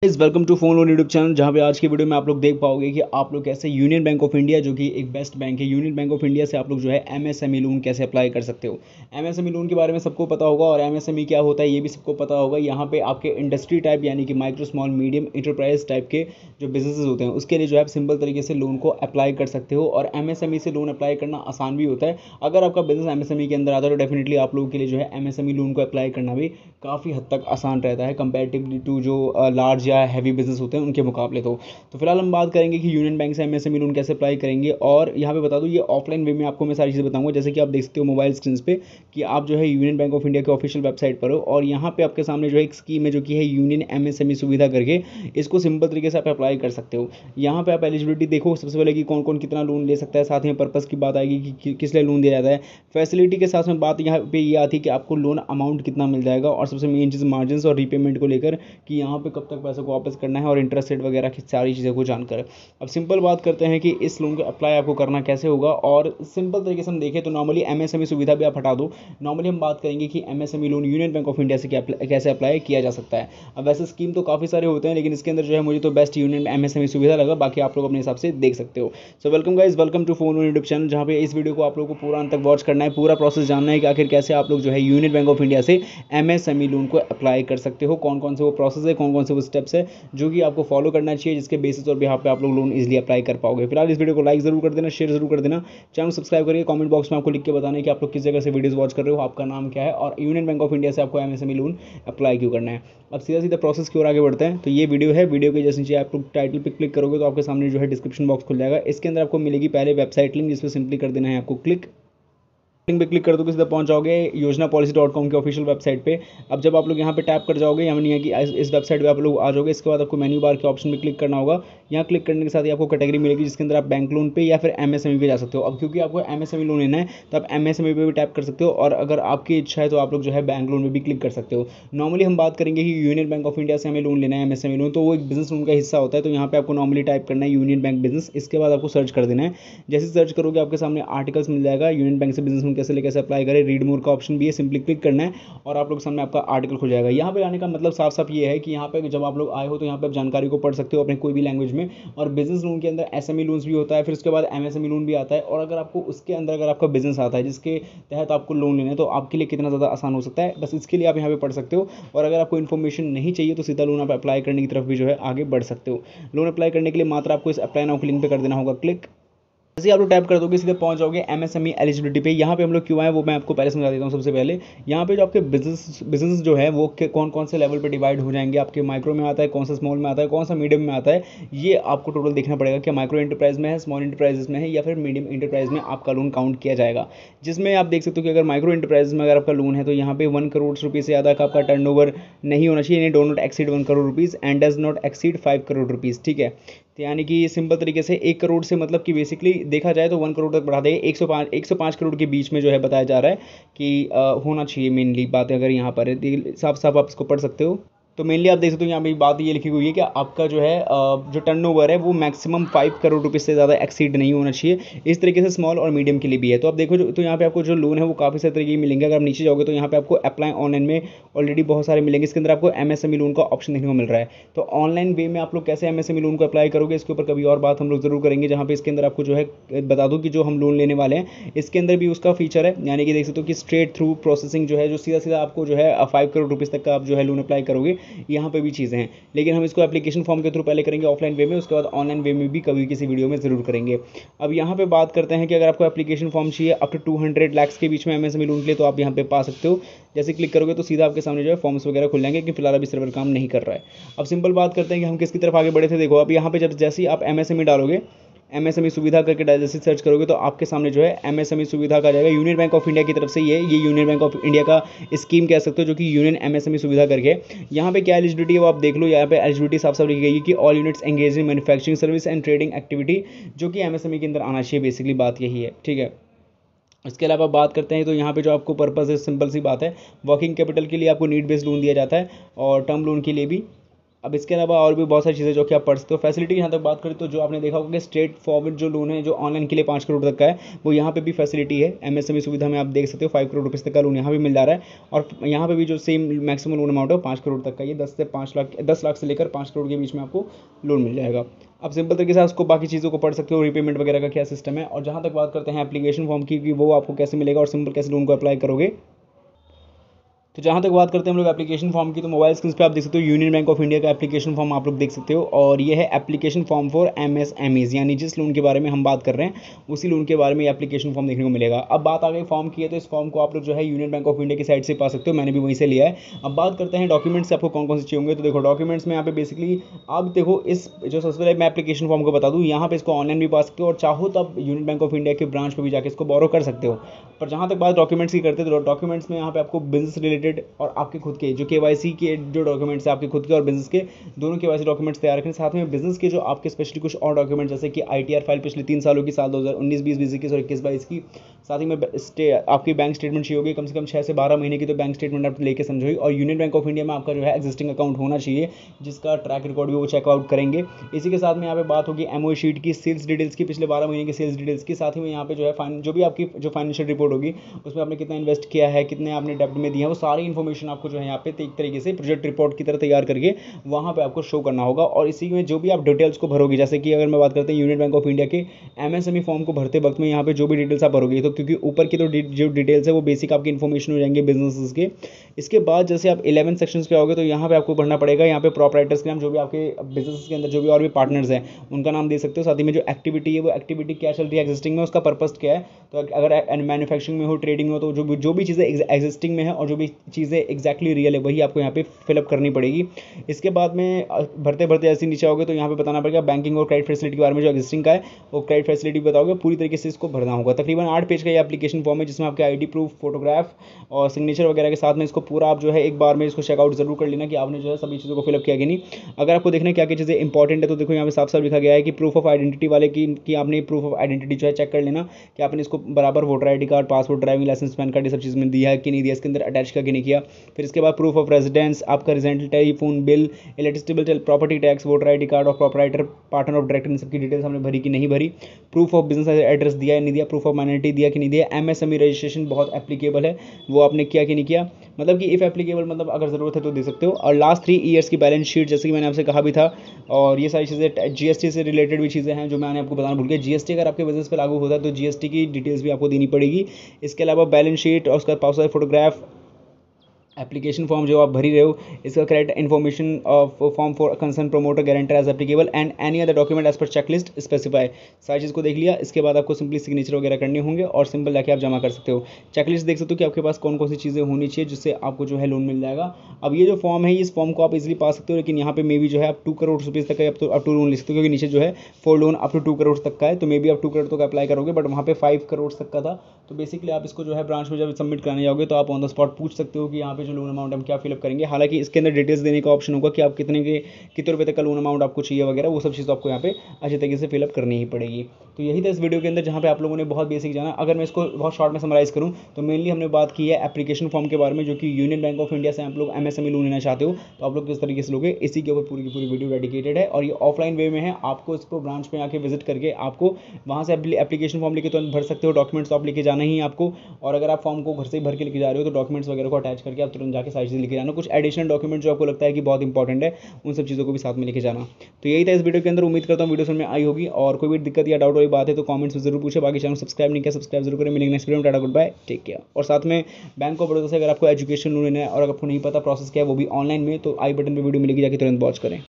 इस welcome to phone loan YouTube channel, जहां पे आज की वीडियो में आप लोग देख पाओगे कि आप लोग कैसे यूनियन बैंक ऑफ इंडिया, जो कि एक बेस्ट बैंक है, यूनियन बैंक ऑफ इंडिया से आप लोग जो है एमएसएमई लोन कैसे अप्लाई कर सकते हो। एमएसएमई लोन के बारे में सबको पता होगा और एमएसएमई क्या होता है ये भी सबको पता होगा। यहाँ पे आपके इंडस्ट्री टाइप यानी कि micro small medium enterprise type के जो बिजनेसेस होते हैं उसके लिए जो है सिंपल तरीके से लोन को अप्लाई कर सकते हो। और एमएसएमई से लोन अप्लाई करना आसान भी होता है। अगर आपका बिजनेस एमएसएमई के अंदर आता है तो डेफिनेटली आप लोगों के लिए जो है एमएसएमई लोन को अप्लाई करना भी काफ़ी हद तक आसान रहता है कंपेरेटिवली टू जो लार्ज या हैवी बिजनेस होते हैं उनके मुकाबले। तो फिलहाल हम बात करेंगे कि यूनियन बैंक से एमएसएमई लोन कैसे अप्लाई करेंगे। और यहाँ पे बता दूँ ये ऑफलाइन वे में आपको मैं सारी चीज़ें बताऊंगा। जैसे कि आप देख सकते हो मोबाइल स्क्रीन पे कि आप जो है यूनियन बैंक ऑफ इंडिया के ऑफिशियल वेबसाइट पर हो और यहाँ पे आपके सामने जो है एक स्कीम है जो कि है यूनियन एमएसएमई सुविधा करके। इसको सिंपल तरीके से आप अप्लाई कर सकते हो। यहाँ पे आप एलिजिबिलिटी देखो सबसे पहले कि कौन कौन कितना लोन ले सकता है, साथ ही पर्पस की बात आएगी कि किस लिए लोन दिया जाता है। फैसिलिटी के साथ में बात यहाँ पे ये आती है कि आपको लोन अमाउंट कितना मिल जाएगा और सबसे मेन चीज़ मार्जिन और रीपेमेंट को लेकर कि यहाँ पे कब तक पैसे को वापस करना है और इंटरेस्ट रेट वगैरह की सारी चीज़ों को जानकर। अब सिंपल बात करते हैं कि इस लोन को अप्लाई आपको करना कैसे होगा। और सिंपल तरीके से हम देखें तो नॉर्मली एमएसएमई सुविधा भी आप हटा दो। नॉर्मली हम बात करेंगे कि MSME loan union bank of India से कैसे अप्लाई किया जा सकता है। अब वैसे स्कीम तो काफ़ी सारे होते हैं लेकिन इसके अंदर जो है मुझे तो बेस्ट यूनियन एमएसएमई सुविधा लगा। बाकी आप लोग अपने हिसाब से देख सकते हो। So welcome guys, welcome to phone YouTube channel, जहाँ पे इस वीडियो को आप लोगों को पूरा अंत तक वॉच करना है, पूरा प्रोसेस जानना है कि आखिर कैसे आप लोग जो है यूनियन बैंक ऑफ इंडिया से एमएसएमई लोन को अप्लाई कर सकते हो। कौन कौन से वो प्रोसेस है, कौन कौन से वो स्टेप्स है जो कि आपको फॉलो करना चाहिए, जिसके बेसिस और बिहाफ पे आप लोग लोन इजीली अप्लाई कर पाओगे। फिलहाल इस वीडियो को लाइक जरूर कर देना, शेयर जरूर कर देना, चैनल सब्सक्राइब करिए। कमेंट बॉक्स में आपको लिख के बताना है कि आप लोग किस जगह से वीडियोस वॉच कर रहे हो, आपका नाम क्या है और यूनियन बैंक ऑफ इंडिया से आपको एमएसएमई लोन अप्लाई क्यों करना है। अब सीधा सीधा प्रोसेस की ओर आगे बढ़ते हैं। तो ये वीडियो है, वीडियो के जैसे नीचे आप लोग टाइटल पे क्लिक करोगे तो आपके सामने जो है डिस्क्रिप्शन बॉक्स खुल जाएगा। इसके अंदर आपको मिलेगी पहले वेबसाइट लिंक, जिस पर सिंपली कर देना है आपको क्लिक। लिंक पे क्लिक कर दोगे सीधा पहुंच जाओगे योजना पॉलिसी.com के ऑफिशियल वेबसाइट पे। अब जब आप लोग यहाँ पे टैप कर जाओगे, यानी है कि इस वेबसाइट पे आप लोग आ जाओगे, इसके बाद आपको मेन्यू बार के ऑप्शन पे क्लिक करना होगा। यहाँ क्लिक करने के साथ ही आपको कैटेगरी मिलेगी जिसके अंदर आप बैंक लोन पे या फिर एमएसएमई पे जा सकते हो। अब क्योंकि आपको एमएसएमई लोन लेना है तो आप एमएसएमई पे भी टैप कर सकते हो और अगर आपकी इच्छा है तो आप लोग जो है बैंक लोन में भी क्लिक कर सकते हो। नॉर्मली हम बात करेंगे कि यूनियन बैंक ऑफ इंडिया से हमें लोन लेना है एमएसएमई लोन, तो वो एक बिजनेस लोन का हिस्सा होता है। तो यहाँ पे आपको नॉर्मली टाइप करना है यूनियन बैंक बिजनेस, इसके बाद आपको सर्च कर देना है। जैसे सर्च करोगे आपके सामने आर्टिकल्स मिल जाएगा यूनियन बैंक से बिजनेस लोन कैसे अप्लाई करें, रीड मोर का ऑप्शन भी है, सिंपली क्लिक करना है और आप लोग सामने आपका आर्टिकल खुल जाएगा। यहाँ पे आने का मतलब साफ साफ ये है कि यहाँ पे जब आप लोग आए हो तो यहाँ पे आप जानकारी को पढ़ सकते हो अपने कोई भी लैंग्वेज में। और बिजनेस लोन के अंदर एसएमई लोन्स भी होता है, फिर उसके बाद एमएसएमई लोन भी आता है। और अगर आपको उसके अंदर अगर आपका बिजनेस आता है जिसके तहत आपको लोन लेना है तो आपके लिए कितना ज़्यादा आसान हो सकता है, बस इसके लिए आप यहाँ पे पढ़ सकते हो। और अगर आपको इन्फॉर्मेशन नहीं चाहिए तो सीधा लोन आप अप्लाई करने की तरफ भी जो है आगे बढ़ सकते हो। लोन अप्लाई करने के लिए मात्र आपको इस अप्लाई नाउ के लिंक पे कर देना होगा क्लिक। जैसे आप लोग टैप कर दोगे सीधे पहुंच जाओगे एमएसएमई एलिजिबिलिटी पे। यहाँ पे हम लोग क्यों आए वो मैं आपको पहले समझा देता हूँ। सबसे पहले यहाँ पे जो आपके बिजनेस जो है वो कौन कौन से लेवल पे डिवाइड हो जाएंगे, आपके माइक्रो में आता है, कौन सा स्मॉल में आता है, कौन सा मीडियम में आता है, ये आपको टोटल देखना पड़ेगा कि माइक्रो इंटरप्राइज में है, स्मॉल इंटरप्राइजेस में है या फिर मीडियम इंटरप्राइज में आपका लोन काउंट किया जाएगा। जिसमें आप देख सकते हो कि अगर माइक्रो इंटरप्राइज में अगर आपका लोन है तो यहाँ पे 1 करोड़ रुपये से ज़्यादा का आपका टर्नओवर नहीं होना चाहिए, do not exceed 1 crore rupees and does not exceed 5 crore rupees. ठीक है, तो यानी कि सिंपल तरीके से 1 करोड़ से मतलब कि बेसिकली देखा जाए तो 1 करोड़ तक बढ़ा देंगे। 105 करोड़ के बीच में जो है बताया जा रहा है कि होना चाहिए। मेनली बात अगर यहाँ पर है साफ साफ आप इसको पढ़ सकते हो। तो मेनली आप देख सकते हो यहाँ पे बात ये लिखी हुई है कि आपका जो है जो टर्नओवर है वो मैक्सिमम 5 करोड़ रुपये से ज़्यादा एक्सीड नहीं होना चाहिए। इस तरीके से स्मॉल और मीडियम के लिए भी है। तो आप देखो तो यहाँ पे आपको जो लोन है वो काफ़ी सारे तरीके के मिलेंगे। अगर आप नीचे जाओगे तो यहाँ पे आपको अप्लाई ऑनलाइन में ऑलरेडी बहुत सारे मिलेंगे। इसके अंदर आपको एमएसएमई लोन का ऑप्शन देखने को मिल रहा है। तो ऑनलाइन वे में आप लोग कैसे एमएसएमई लोन को अप्लाई करोगे इसके ऊपर कभी और बात हम लोग जरूर करेंगे, जहाँ पे इसके अंदर आपको जो है बता दूँ कि जो हम लोन लेने वाले हैं इसके अंदर भी उसका फीचर है। यानी कि देख सकते हो कि स्ट्रेट थ्रू प्रोसेसिंग जो है जो सीधा सीधा आपको जो है 5 करोड़ रुपीज़ तक का आप जो है लोन अप्लाई करोगे, यहाँ पे भी चीज़ हैं। लेकिन हम इसको एप्लीकेशन फॉर्म के थ्रू पहले करेंगे ऑफलाइन वे में, उसके बाद ऑनलाइन वे में भी कभी किसी वीडियो में जरूर करेंगे। अब यहाँ पे बात करते हैं कि अगर आपको एप्लीकेशन फॉर्म चाहिए अप टू 200 लाख के बीच में एमएसएमई लोन के लिए तो आप यहाँ पे पा सकते हो। जैसे क्लिक करोगे तो सीधा आपके सामने जो है फॉर्म्स वगैरह खुल जाएंगे कि फिलहाल अभी सर्वर काम नहीं कर रहा है। अब सिंपल बात करते हैं कि हम किसकी तरफ आगे बढ़े थे। देखो अब यहाँ पे जब जैसे ही आप एमएसएमई डालोगे, एमएसएमई सुविधा करके जैसे सर्च करोगे तो आपके सामने जो है एमएसएमई सुविधा का जाएगा। यूनियन बैंक ऑफ इंडिया की तरफ से ये यूनियन बैंक ऑफ इंडिया का स्कीम कह सकते हो जो कि यूनियन एमएसएमई सुविधा करके। यहाँ पे क्या एलिजिबिलिटी है वो आप देख लो। यहाँ पे एलिजिबिलिटी साफ साफ लिखी गई है कि all units engage in manufacturing service and trading activity, जो कि एमएसएमई के अंदर आना चाहिए। बेसिकली बात यही है। ठीक है, इसके अलावा बात करते हैं तो यहाँ पे जो आपको पर्पस है सिंपल सी बात है, वर्किंग कैपिटल के लिए आपको नीड बेस्ड लोन दिया जाता है और टर्म लोन के लिए भी अब इसके अलावा और भी बहुत सारी चीज़ें जो कि आप पढ़ सकते हो। फैसिलिटी की यहाँ तक बात करें तो जो आपने देखा होगा कि स्ट्रेट फॉरवर्ड जो लोन है जो ऑनलाइन के लिए 5 करोड़ तक का है, वो यहाँ पे भी फैसिलिटी है। एमएसएमई सुविधा में आप देख सकते हो 5 करोड़ रुपये तक का लोन यहाँ भी मिल जा रहा है। और यहाँ पे भी जो सेम मैक्सिमम लोन अमाउंट है 5 करोड़ तक का, ये 10 लाख से लेकर 5 करोड़ के बीच में आपको लोन मिल जाएगा। आप सिंपल तरीके से उसको बाकी चीज़ों को पढ़ सकते हो, रिपेमेंट वगैरह का क्या सिस्टम है। और जहाँ तक बात करते हैं एप्लीकेशन फॉर्म की कि वो आपको कैसे मिलेगा और सिंपल कैसे लोन को अप्लाई करोगे, तो जहाँ तक बात करते हैं हम लोग एप्लीकेशन फॉर्म की, तो मोबाइल स्क्रीन पे आप देख सकते हो यूनियन बैंक ऑफ इंडिया का एप्लीकेशन फॉर्म आप लोग देख सकते हो। और ये है एप्लीकेशन फॉर्म फॉर एमएसएमईज, यानी जिस लोन के बारे में हम बात कर रहे हैं उसी लोन के बारे में एप्लीकेशन फॉर्म देखने को मिलेगा। अब बात आ गई फॉर्म की है, तो इस फॉर्म को आप लोग जो है यूनियन बैंक ऑफ इंडिया की साइट से पा सकते हो, मैंने भी वहीं से लिया है। अब बात करते हैं डॉक्यूमेंट्स से आपको कौन कौन से चाहिए होंगे। तो देखो डॉक्यूमेंट्स में यहाँ पे बेसिकली आप देखो, इस जो सबसे पहले मैं एप्लीकेशन फॉर्म को बता दूँ, यहाँ पे इसको ऑनलाइन भी पा सकते हो और चाहो तो आप यूनियन बैंक ऑफ इंडिया के ब्रांच पर भी जाकर इसको बोरो कर सकते हो। पर जहाँ तक बात डॉक्यूमेंट्स की करते हैं, तो डॉक्यूमेंट्स में यहाँ पे आपको बिजनेस रिलेटेड और आपके खुद के जो केवाईसी के जो डॉक्यूमेंट्स है, आपके खुद के और बिजनेस के दोनों केवाईसी डॉक्यूमेंट्स तैयार रखें। साथ में बिजनेस के जो आपके स्पेशली कुछ और डॉक्यूमेंट्स जैसे कि आईटीआर फाइल पिछले 3 सालों की, साल 2019, 20, 21 और 21-22 की। साथ ही में आपकी बैंक स्टेटमेंट चाहिए होगी, कम से कम 6 से 12 महीने की तो बैंक स्टेटमेंट आप लेके समझोगी। और यूनियन बैंक ऑफ इंडिया में आपका जो है एग्जिस्टिंग अकाउंट होना चाहिए, जिसका ट्रैक रिकॉर्ड भी वो चेकआउट करेंगे। इसी के साथ में यहाँ पे बात होगी एमओ शीट की, सेल्स डिटेल्स की, पिछले 12 महीने की सेल्स डिटेल्स की। साथ ही में यहाँ पे जो है जो भी आपकी जो फाइनेंशियल रिपोर्ट होगी उसमें आपने कितना इन्वेस्ट किया है, कितने आपने डेब्ट में दिया है, वो सारी इन्फॉर्मेशन आपको जो है यहाँ पे एक तरीके से प्रोजेक्ट रिपोर्ट की तरह तैयार करके वहाँ पे आपको शो करना होगा। और इसी में जो भी आप डिटेल्स को भरोगे, जैसे कि अगर मैं बात करते हैं यूनियन बैंक ऑफ इंडिया के एमएसएमई फॉर्म को भरते वक्त में यहाँ पे जो भी डिटेल्स आप भरोगे, तो क्योंकि ऊपर की तो जो डिटेल्स है वो बेसिक आपकी इन्फॉर्मेशन हो जाएंगे बिजनेस के। इसके बाद जैसे आप 11 सेक्शंस पे आओगे तो यहाँ पे आपको भरना पड़ेगा यहाँ पे प्रोपराइटर्स के नाम, जो भी आपके बिजनेस के अंदर जो भी और भी पार्टनर्स हैं उनका नाम दे सकते हो। साथ ही में जो एक्टिविटी है वो एक्टिविटी क्या चल रही है एग्जिस्टिंग में, उसका पर्पस क्या है। तो अगर मैन्युफैक्चरिंग में हो, ट्रेडिंग में हो, तो जो भी चीज़ें एग्जिस्टिंग में है और जो भी चीज़ें एक्जैक्टली रियल है वही आपको यहाँ पे फिलअप करनी पड़ेगी। इसके बाद में भरते भरते ऐसे नीचे आओगे तो यहाँ पे बताना पड़ेगा बैंकिंग और क्रेडिट फैसिलिटी के बारे में, जो एग्जिस्टिंग का है वो क्रेडिट फैसिलिटी बताओगे, पूरी तरीके से इसको भरना होगा। तकरीबन 8 पेज का ये एप्लीकेशन फॉर्म है, जिसमें आपके आईडी प्रूफ, फोटोग्राफ और सिग्नेचर वगैरह के साथ में इसको पूरा आप जो है एक बार में इसको चेकआउट जरूर कर लेना कि आपने जो है सभी चीज़ों को फिलअप किया कि नहीं। अगर आपको देखना क्या क्या चीज़ें इंपॉर्टेंट है, तो देखो यहाँ पे साफ साफ लिखा गया है कि प्रूफ ऑफ आइडेंटिटी वाले की आपने प्रूफ ऑफ आइडेंटिटी जो है चेक कर लेना कि आपने इसको बराबर voter ID card, passport, driving licence, PAN card, ये सब चीज़ में दिया है कि नहीं दिया, इसके अंदर अटैच किया कि नहीं किया। फिर इसके बाद प्रूफ ऑफ रेजिडेंस, आपका residential telephone bill, electricity bill, property tax, voter ID card और प्रॉपराइटर, पार्टनर ऑफ डायरेक्टर, इन सबकी डिटेल्स हमने भरी कि नहीं भरी। प्रूफ ऑफ बिजनेस एड्रेस दिया या नहीं दिया, प्रूफ ऑफ माइनॉरिटी दिया कि नहीं दिया। एमएसएमई रजिस्ट्रेशन बहुत एप्लीकेबल है, वो आपने किया कि नहीं किया, मतलब कि इफ़ एप्लीकेबल मतलब अगर ज़रूरत है तो दे सकते हो। और लास्ट 3 ईयर्स की बैलेंस शीट, जैसे कि मैंने आपसे कहा भी था। और ये सारी चीज़ें जीएसटी से रिलेटेड भी चीज़ें हैं जो मैंने आपको बताना भूल गया। जीएसटी अगर आपके बिजनेस पे लागू होता है तो जीएसटी की डिटेल्स भी आपको देनी पड़ेगी। इसके अलावा बैलेंस शीट और उसका पासवर्ड, फोटोग्राफ, एप्लीकेशन फॉर्म जो आप भरी रहे हो, इसका correct information of form for concern promoter guarantor as applicable and any other document as per checklist specify, सारी चीज़ को देख लिया। इसके बाद आपको सिंपली सिग्नेचर वगैरह करने होंगे और सिंपल जाके आप जमा कर सकते हो। चेकलिस्ट देख सकते हो कि आपके पास कौन कौन सी चीज़ें होनी चाहिए जिससे आपको जो है लोन मिल जाएगा। अब ये जो फॉर्म है, इस फॉर्म को आप इजीली पा सकते हो, लेकिन यहाँ पे मे भी जो है आप 2 करोड़ रुपीज़ तक का अप टू लोन ले सकते हो, क्योंकि नीचे जो है for loan up to 2 crore तक का है। तो मे भी आप 2 करोड़ तक अप्लाई करोगे, बट वहाँ पे 5 करोड़ तक का था। तो बेसिकली आप इसको जो है ब्रांच में जब सबमिट कराने जाओगे तो आप ऑन द स्पॉट पूछ सकते हो कि यहाँ पे जो लोन अमाउंट हम क्या फिलअप करेंगे। हालांकि इसके अंदर डिटेल्स देने का ऑप्शन होगा कि आप कितने रुपए तक का लोन अमाउंट आपको चाहिए वगैरह, वो सब चीज़ आपको यहाँ पे अच्छे तरीके से फिलअप करनी ही पड़ेगी। तो यही था इस वीडियो के अंदर, जहाँ पे आप लोगों ने बहुत बेसिक जाना। अगर मैं इसको बहुत शॉर्ट में समराइज़ करूँ तो मेनली हमने बात की है एप्लीकेशन फॉर्म के बारे में, जो कि यूनियन बैंक ऑफ इंडिया से आप लोग एमएसएमई लोन लेना चाहते हो तो आप लोग किस तरीके से लोगे, इसी के ऊपर पूरी की पूरी वीडियो डेडिकेटेड है। और ये ऑफलाइन वे में है, आपको इसको ब्रांच में आके विजिट करके आपको वहाँ से एप्लीकेशन फॉर्म लेके तुरंत भर सकते हो। डॉक्यूमेंट्स तो आप लेके जाना ही आपको, और अगर आप फॉर्म को घर से ही भर के लेके जा रहे हो तो डॉक्यूमेंट्स वगैरह को अटैच करके आप तुरंत जाके सारी चीज़ें लेके जाना। कुछ एडिशनल डॉक्यूमेंट जो आपको लगता है कि बहुत इंपॉर्टेंट है, उन सब चीज़ों को भी साथ में लेके जाना। तो यही था इस वीडियो के अंदर। उम्मीद करता हूँ वीडियो समझ में आई होगी, और कोई भी दिक्कत या डाउट वाली बात है तो कमेंट्स में जरूर पूछे। बाकी चैनल सब्सक्राइब नहीं किया, सब्सक्राइब जरूर करें। मिलेंगे नेक्स्ट वीडियो में। Tata, good bye, take care. और साथ में बैंक ऑफ बड़ौदा से अगर आपको एजुकेशन लोन लेना है और अगर आपको नहीं पता प्रोसेस क्या है वो भी ऑनलाइन में, तो आई बटन पर वीडियो मिलेगी, जाके तुरंत वॉच करें।